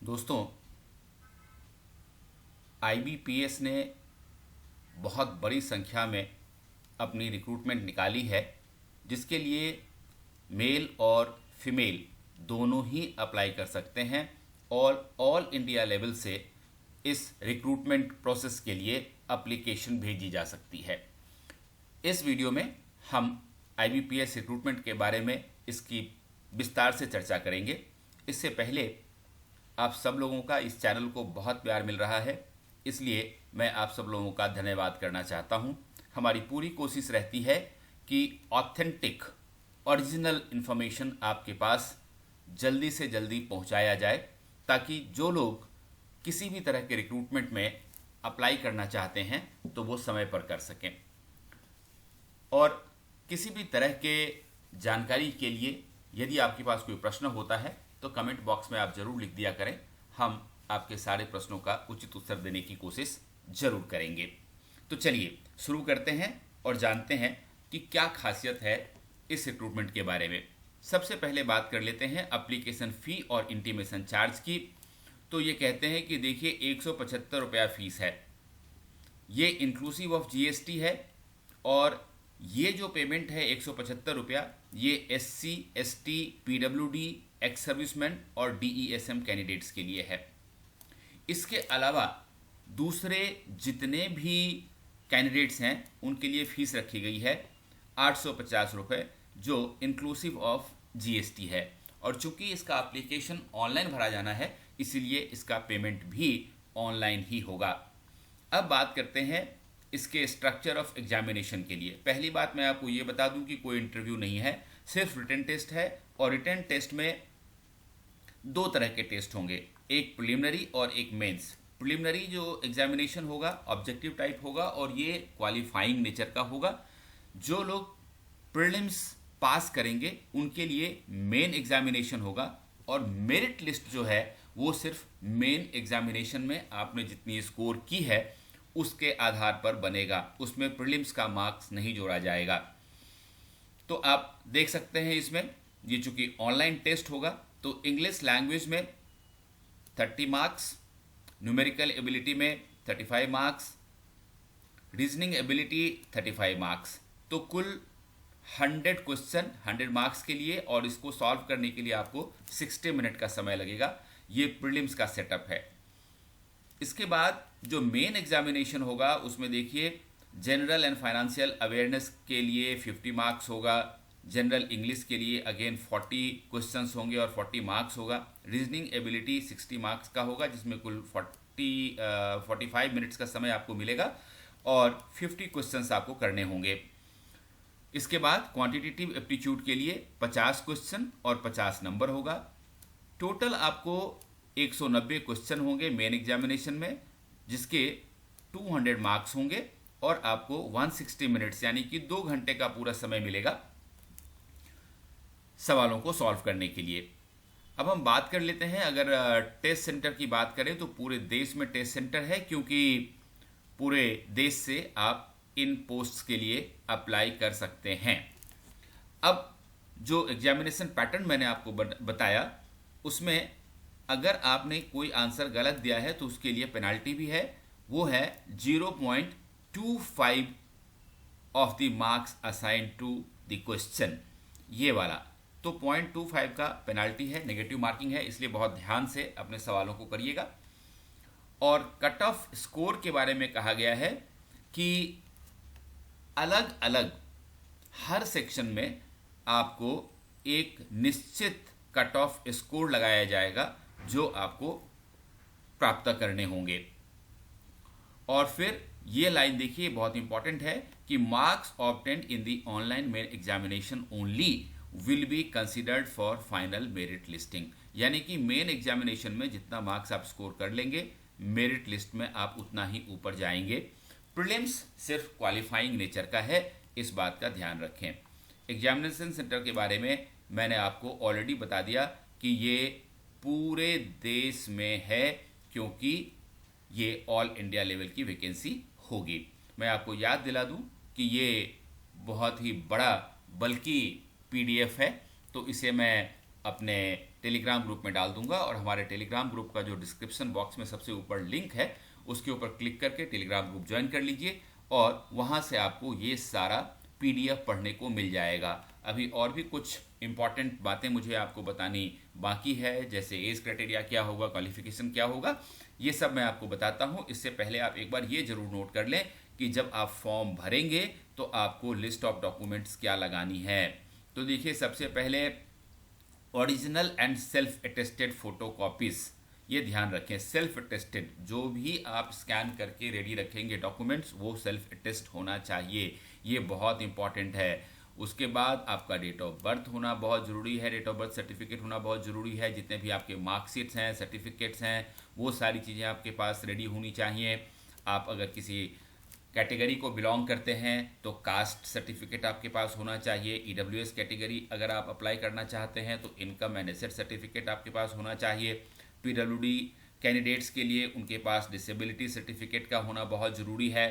दोस्तों, आईबीपीएस ने बहुत बड़ी संख्या में अपनी रिक्रूटमेंट निकाली है, जिसके लिए मेल और फीमेल दोनों ही अप्लाई कर सकते हैं और ऑल इंडिया लेवल से इस रिक्रूटमेंट प्रोसेस के लिए एप्लीकेशन भेजी जा सकती है। इस वीडियो में हम आईबीपीएस रिक्रूटमेंट के बारे में इसकी विस्तार से चर्चा करेंगे। इससे पहले आप सब लोगों का इस चैनल को बहुत प्यार मिल रहा है, इसलिए मैं आप सब लोगों का धन्यवाद करना चाहता हूं। हमारी पूरी कोशिश रहती है कि ऑथेंटिक ओरिजिनल इन्फॉर्मेशन आपके पास जल्दी से जल्दी पहुंचाया जाए, ताकि जो लोग किसी भी तरह के रिक्रूटमेंट में अप्लाई करना चाहते हैं तो वो समय पर कर सकें। और किसी भी तरह के जानकारी के लिए यदि आपके पास कोई प्रश्न होता है तो कमेंट बॉक्स में आप ज़रूर लिख दिया करें। हम आपके सारे प्रश्नों का उचित उत्तर देने की कोशिश ज़रूर करेंगे। तो चलिए शुरू करते हैं और जानते हैं कि क्या खासियत है इस रिक्रूटमेंट के बारे में। सबसे पहले बात कर लेते हैं एप्लीकेशन फ़ी और इंटीमेशन चार्ज की। तो ये कहते हैं कि देखिए 175 रुपया फ़ीस है, ये इंक्लूसिव ऑफ जीएसटी है। और ये जो पेमेंट है 175 रुपया, ये SC, ST, PWD, ex serviceman और डीईएसएम कैंडिडेट्स के लिए है। इसके अलावा दूसरे जितने भी कैंडिडेट्स हैं उनके लिए फ़ीस रखी गई है 850 रुपये, जो इंक्लूसिव ऑफ जीएसटी है। और चूंकि इसका एप्लीकेशन ऑनलाइन भरा जाना है, इसीलिए इसका पेमेंट भी ऑनलाइन ही होगा। अब बात करते हैं इसके स्ट्रक्चर ऑफ एग्जामिनेशन के लिए। पहली बात मैं आपको ये बता दूं कि कोई इंटरव्यू नहीं है, सिर्फ रिटन टेस्ट है। और रिटन टेस्ट में दो तरह के टेस्ट होंगे, एक प्रिलिमिनरी और एक मेंस। प्रिलिमिनरी जो एग्जामिनेशन होगा ऑब्जेक्टिव टाइप होगा और ये क्वालिफाइंग नेचर का होगा। जो लोग प्रीलिम्स पास करेंगे उनके लिए मेन एग्जामिनेशन होगा। और मेरिट लिस्ट जो है वो सिर्फ मेन एग्जामिनेशन में आपने जितनी स्कोर की है उसके आधार पर बनेगा, उसमें प्रीलिम्स का मार्क्स नहीं जोड़ा जाएगा। तो आप देख सकते हैं इसमें ये चूंकि ऑनलाइन टेस्ट होगा तो इंग्लिश लैंग्वेज में 30 मार्क्स, न्यूमेरिकल एबिलिटी में 35 मार्क्स, रीजनिंग एबिलिटी 35 मार्क्स। तो कुल 100 क्वेश्चन 100 मार्क्स के लिए, और इसको सॉल्व करने के लिए आपको 60 मिनट का समय लगेगा। ये प्रीलिम्स का सेटअप है। इसके बाद जो मेन एग्जामिनेशन होगा उसमें देखिए जनरल एंड फाइनेंशियल अवेयरनेस के लिए 50 मार्क्स होगा। जनरल इंग्लिश के लिए अगेन 40 क्वेश्चंस होंगे और 40 मार्क्स होगा। रीजनिंग एबिलिटी 60 मार्क्स का होगा, जिसमें कुल 45 मिनट्स का समय आपको मिलेगा और 50 क्वेश्चंस आपको करने होंगे। इसके बाद क्वांटिटेटिव एप्टीट्यूड के लिए 50 क्वेश्चन और 50 नंबर होगा। टोटल आपको 190 क्वेश्चन होंगे मेन एग्जामिनेशन में, जिसके 200 मार्क्स होंगे और आपको 160 मिनट्स यानी कि 2 घंटे का पूरा समय मिलेगा सवालों को सॉल्व करने के लिए। अब हम बात कर लेते हैं, अगर टेस्ट सेंटर की बात करें तो पूरे देश में टेस्ट सेंटर है, क्योंकि पूरे देश से आप इन पोस्ट्स के लिए अप्लाई कर सकते हैं। अब जो एग्जामिनेशन पैटर्न मैंने आपको बताया, उसमें अगर आपने कोई आंसर गलत दिया है तो उसके लिए पेनाल्टी भी है। वो है 0.25 of the marks assign to the question, ये वाला। तो 0.25 का पेनाल्टी है, नेगेटिव मार्किंग है, इसलिए बहुत ध्यान से अपने सवालों को करिएगा। और कट ऑफ स्कोर के बारे में कहा गया है कि अलग अलग हर सेक्शन में आपको एक निश्चित कट ऑफ स्कोर लगाया जाएगा जो आपको प्राप्त करने होंगे। और फिर ये लाइन देखिए, बहुत इंपॉर्टेंट है कि marks obtained in the online main examination only will be considered for final merit listing. यानी कि मेन एग्जामिनेशन में जितना मार्क्स आप स्कोर कर लेंगे, मेरिट लिस्ट में आप उतना ही ऊपर जाएंगे। प्रीलिम्स सिर्फ क्वालिफाइंग नेचर का है, इस बात का ध्यान रखें। एग्जामिनेशन सेंटर के बारे में मैंने आपको ऑलरेडी बता दिया कि ये पूरे देश में है, क्योंकि ये ऑल इंडिया लेवल की वैकेंसी होगी। मैं आपको याद दिला दूं कि ये बहुत ही बड़ा बल्कि पीडीएफ है, तो इसे मैं अपने टेलीग्राम ग्रुप में डाल दूंगा, और हमारे टेलीग्राम ग्रुप का जो डिस्क्रिप्शन बॉक्स में सबसे ऊपर लिंक है उसके ऊपर क्लिक करके टेलीग्राम ग्रुप ज्वाइन कर लीजिए, और वहाँ से आपको ये सारा PDF पढ़ने को मिल जाएगा। अभी और भी कुछ इम्पॉर्टेंट बातें मुझे आपको बतानी बाकी है, जैसे एज क्राइटेरिया क्या होगा, क्वालिफिकेशन क्या होगा, ये सब मैं आपको बताता हूँ। इससे पहले आप एक बार ये जरूर नोट कर लें कि जब आप फॉर्म भरेंगे तो आपको लिस्ट ऑफ डॉक्यूमेंट्स क्या लगानी है। तो देखिए, सबसे पहले original and self attested photo copies, ये ध्यान रखें। सेल्फ अटेस्टेड, जो भी आप स्कैन करके रेडी रखेंगे डॉक्यूमेंट्स, वो सेल्फ अटेस्ट होना चाहिए, ये बहुत इंपॉर्टेंट है। उसके बाद आपका डेट ऑफ बर्थ होना बहुत ज़रूरी है, डेट ऑफ बर्थ सर्टिफिकेट होना बहुत ज़रूरी है। जितने भी आपके मार्कशीट्स हैं, सर्टिफिकेट्स हैं, वो सारी चीज़ें आपके पास रेडी होनी चाहिए। आप अगर किसी कैटेगरी को बिलोंग करते हैं तो कास्ट सर्टिफिकेट आपके पास होना चाहिए। EWS कैटेगरी अगर आप अप्लाई करना चाहते हैं तो इनकम एंड एसेट सर्टिफिकेट आपके पास होना चाहिए। PWD कैंडिडेट्स के लिए उनके पास डिसेबिलिटी सर्टिफिकेट का होना बहुत ज़रूरी है।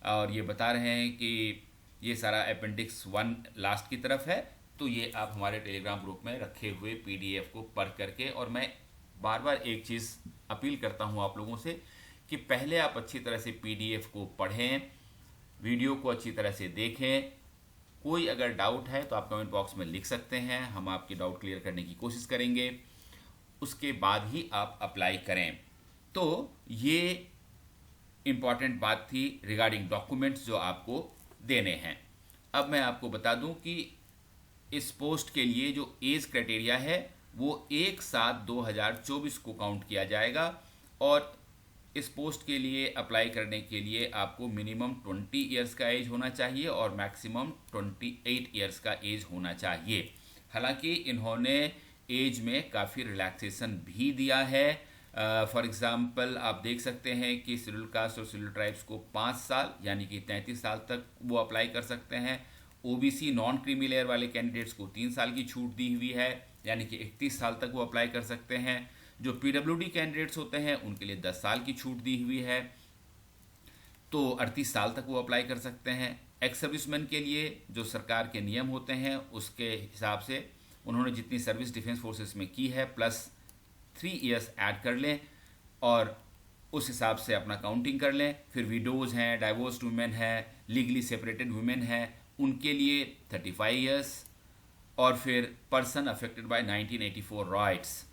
और ये बता रहे हैं कि ये सारा अपेंडिक्स 1 लास्ट की तरफ है, तो ये आप हमारे टेलीग्राम ग्रुप में रखे हुए PDF को पढ़ करके, और मैं बार बार एक चीज़ अपील करता हूँ आप लोगों से कि पहले आप अच्छी तरह से PDF को पढ़ें, वीडियो को अच्छी तरह से देखें। कोई अगर डाउट है तो आप कमेंट बॉक्स में लिख सकते हैं, हम आपकी डाउट क्लियर करने की कोशिश करेंगे। उसके बाद ही आप अप्लाई करें। तो ये इम्पॉर्टेंट बात थी रिगार्डिंग डॉक्यूमेंट्स जो आपको देने हैं। अब मैं आपको बता दूं कि इस पोस्ट के लिए जो एज क्राइटेरिया है वो 1/7/2024 को काउंट किया जाएगा, और इस पोस्ट के लिए अप्लाई करने के लिए आपको मिनिमम 20 ईयर्स का एज होना चाहिए और मैक्सिमम 28 ईयर्स का एज होना चाहिए। हालांकि इन्होंने एज में काफ़ी रिलैक्सेशन भी दिया है। फॉर एग्ज़ाम्पल आप देख सकते हैं कि शेड्यूल कास्ट और शेड्यूल ट्राइब्स को 5 साल यानी कि 33 साल तक वो अप्लाई कर सकते हैं। OBC नॉन क्रीमी लेयर वाले कैंडिडेट्स को 3 साल की छूट दी हुई है, यानी कि 31 साल तक वो अप्लाई कर सकते हैं। जो PWD कैंडिडेट्स होते हैं उनके लिए 10 साल की छूट दी हुई है, तो 38 साल तक वो अप्लाई कर सकते हैं। एक्स सर्विसमैन के लिए जो सरकार के नियम होते हैं उसके हिसाब से उन्होंने जितनी सर्विस डिफेंस फोर्सेस में की है प्लस 3 ईयर्स ऐड कर लें, और उस हिसाब से अपना काउंटिंग कर लें। फिर विडोज़ हैं, डाइवोर्स्ड वुमेन हैं, लीगली सेपरेटेड वुमेन हैं, उनके लिए 35 ईयर्स, और फिर पर्सन अफेक्टेड बाय 1984 राइट्स,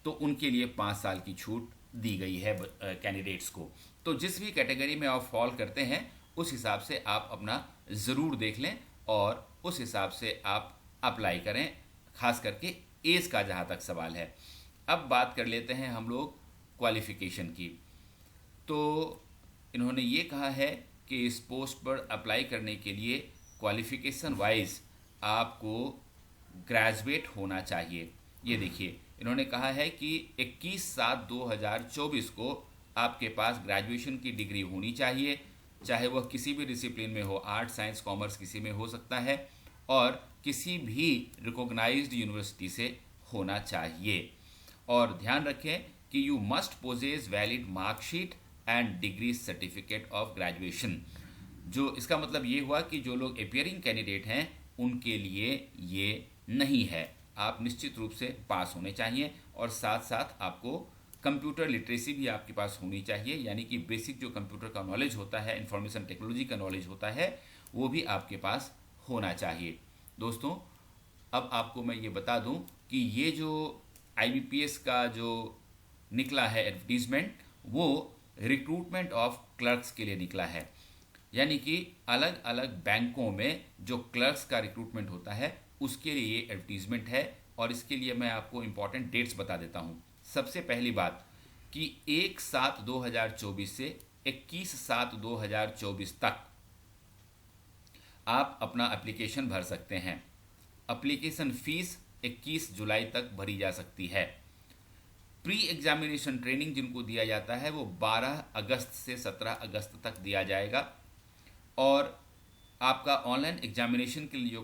तो उनके लिए 5 साल की छूट दी गई है कैंडिडेट्स को। तो जिस भी कैटेगरी में आप फॉल करते हैं उस हिसाब से आप अपना ज़रूर देख लें और उस हिसाब से आप अप्लाई करें, खास करके एज का जहाँ तक सवाल है। अब बात कर लेते हैं हम लोग क्वालिफ़िकेशन की। तो इन्होंने ये कहा है कि इस पोस्ट पर अप्लाई करने के लिए क्वालिफ़िकेशन वाइज आपको ग्रेजुएट होना चाहिए। ये देखिए, इन्होंने कहा है कि 21/7/2024 को आपके पास ग्रेजुएशन की डिग्री होनी चाहिए, चाहे वह किसी भी डिसिप्लिन में हो, आर्ट, साइंस, कॉमर्स, किसी में हो सकता है, और किसी भी रिकॉग्नाइज्ड यूनिवर्सिटी से होना चाहिए। और ध्यान रखें कि you must possess valid marksheet and degree certificate of graduation. जो इसका मतलब ये हुआ कि जो लोग अपियरिंग कैंडिडेट हैं उनके लिए ये नहीं है। आप निश्चित रूप से पास होने चाहिए, और साथ साथ आपको कंप्यूटर लिटरेसी भी आपके पास होनी चाहिए, यानी कि बेसिक जो कंप्यूटर का नॉलेज होता है, इंफॉर्मेशन टेक्नोलॉजी का नॉलेज होता है, वो भी आपके पास होना चाहिए। दोस्तों, अब आपको मैं ये बता दूं कि ये जो IBPS का जो निकला है एडवर्टीजमेंट, वो रिक्रूटमेंट ऑफ क्लर्क्स के लिए निकला है, यानी कि अलग अलग बैंकों में जो क्लर्क्स का रिक्रूटमेंट होता है उसके लिए ये एडवर्टीजमेंट है। और इसके लिए मैं आपको इम्पॉर्टेंट डेट्स बता देता हूँ। सबसे पहली बात कि 1/7/2024 से 21/7/2024 तक आप अपना एप्लीकेशन भर सकते हैं। एप्लीकेशन फीस 21 जुलाई तक भरी जा सकती है। प्री एग्जामिनेशन ट्रेनिंग जिनको दिया जाता है वो 12 अगस्त से 17 अगस्त तक दिया जाएगा, और आपका ऑनलाइन एग्जामिनेशन के लिए जो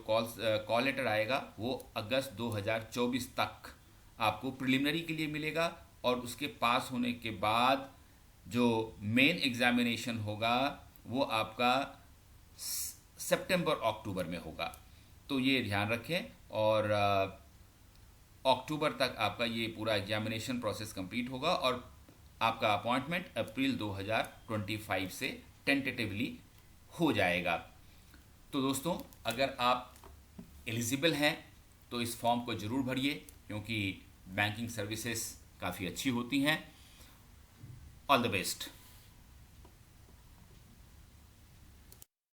कॉल लेटर आएगा वो अगस्त 2024 तक आपको प्रिलिमिनरी के लिए मिलेगा, और उसके पास होने के बाद जो मेन एग्जामिनेशन होगा वो आपका सितंबर अक्टूबर में होगा। तो ये ध्यान रखें। और अक्टूबर तक आपका ये पूरा एग्जामिनेशन प्रोसेस कंप्लीट होगा और आपका अपॉइंटमेंट अप्रैल 2025 से टेंटेटिवली हो जाएगा। तो दोस्तों, अगर आप एलिजिबल हैं तो इस फॉर्म को ज़रूर भरिए, क्योंकि बैंकिंग सर्विसेज काफ़ी अच्छी होती हैं। All the best.